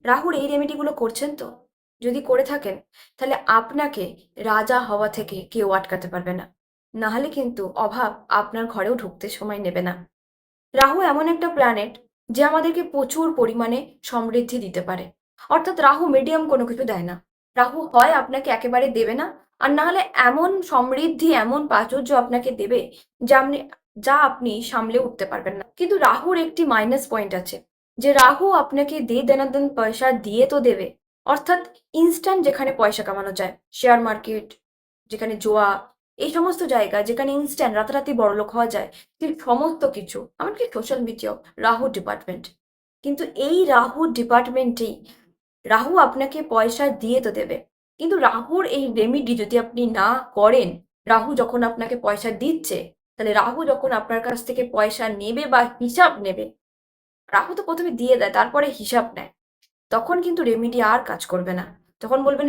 রাহুর এই রেমেডিগুলো করছেন তো? যদি করে থাকেন তাহলে আপনাকে রাজা হওয়া থেকে কেউ আটকাতে পারবে না। না হলে কিন্তু অভাব আপনার ঘরেও ঢুকতে সময় নেবে না। রাহু এমন একটা প্ল্যানেট যে আমাদেরকে প্রচুর পরিমাণে সমৃদ্ধি দিতে পারে। অর্থাৎ রাহু মিডিয়াম কোনো কিছু দেয় না। রাহু হয় আপনাকে একেবারে দেবে না, আর না হলে এমন সমৃদ্ধি, এমন প্রাচুর্য আপনাকে দেবে যা আপনি সামলে উঠতে পারবেন না। কিন্তু রাহুর একটি মাইনাস পয়েন্ট আছে, যে রাহু আপনাকে দে দেনাদন পয়সা দিয়ে তো দেবে। অর্থাৎ ইনস্ট্যান্ট যেখানে পয়সা কামানো যায়, শেয়ার মার্কেট, যেখানে জোয়া, এই সমস্ত জায়গা যেখানে ইনস্ট্যান্ট রাতারাতি বড়লোক হওয়া যায়, কিন্তু সমস্ত কিছু এমনকি সোশ্যাল মিডিয়াও রাহু ডিপার্টমেন্ট। কিন্তু এই রাহু ডিপার্টমেন্টেই রাহু আপনাকে পয়সা দিয়ে তো দেবে, কিন্তু রাহুর এই রেমিডি যদি আপনি না করেন, রাহু যখন আপনাকে পয়সা দিচ্ছে, তাহলে রাহু যখন আপনার কাছ থেকে পয়সা নেবে বা হিসাব নেবে, রাহু তো প্রথমে দিয়ে দেয় তারপরে হিসাব নেয়, তখন কিন্তু রেমেডি আর কাজ করবে না। তখন বলবেন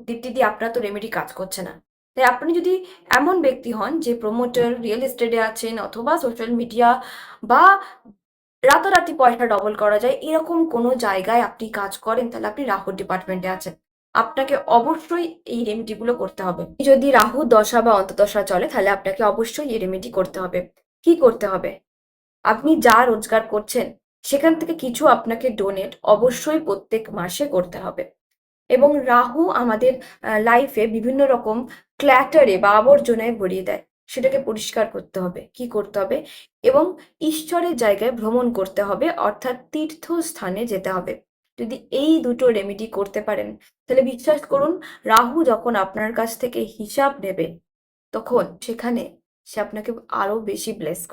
দীপ্তিদি আপনার তো রেমেডি কাজ করছে না। তাই আপনি যদি এমন ব্যক্তি হন যে প্রমোটার, রিয়েল এস্টেটে আছেন, অথবা সোশ্যাল মিডিয়া বা রাতারাতি পয়সা ডবল করা যায় এরকম কোনো জায়গায় আপনি কাজ করেন, তাহলে আপনি রাহুর ডিপার্টমেন্টে আছেন। আপনাকে অবশ্যই এই রেমেডিগুলো করতে হবে। যদি রাহু দশা বা অন্তর্দশা চলে তাহলে আপনাকে অবশ্যই এই রেমেডি করতে হবে। কি করতে হবে? আপনি যা রোজগার করছেন সেখান থেকে কিছু আপনাকে ডোনেট অবশ্যই প্রত্যেক মাসে করতে হবে। এবং রাহু আমাদের লাইফে বিভিন্ন রকম ক্ল্যাটারে বা আবর্জনায় ভরিয়ে দেয়, সেটাকে পরিষ্কার করতে হবে। কি করতে হবে? এবং ঈশ্বরের জায়গায় ভ্রমণ করতে হবে, অর্থাৎ তীর্থস্থানে যেতে হবে। যদি এই দুটো রেমেডি করতে পারেন, তাহলে বিশ্বাস করুন, রাহু যখন আপনার কাছ থেকে হিসাব নেবে, তখন সেখানে সে আপনাকে আরো বেশি ব্লেস করবে।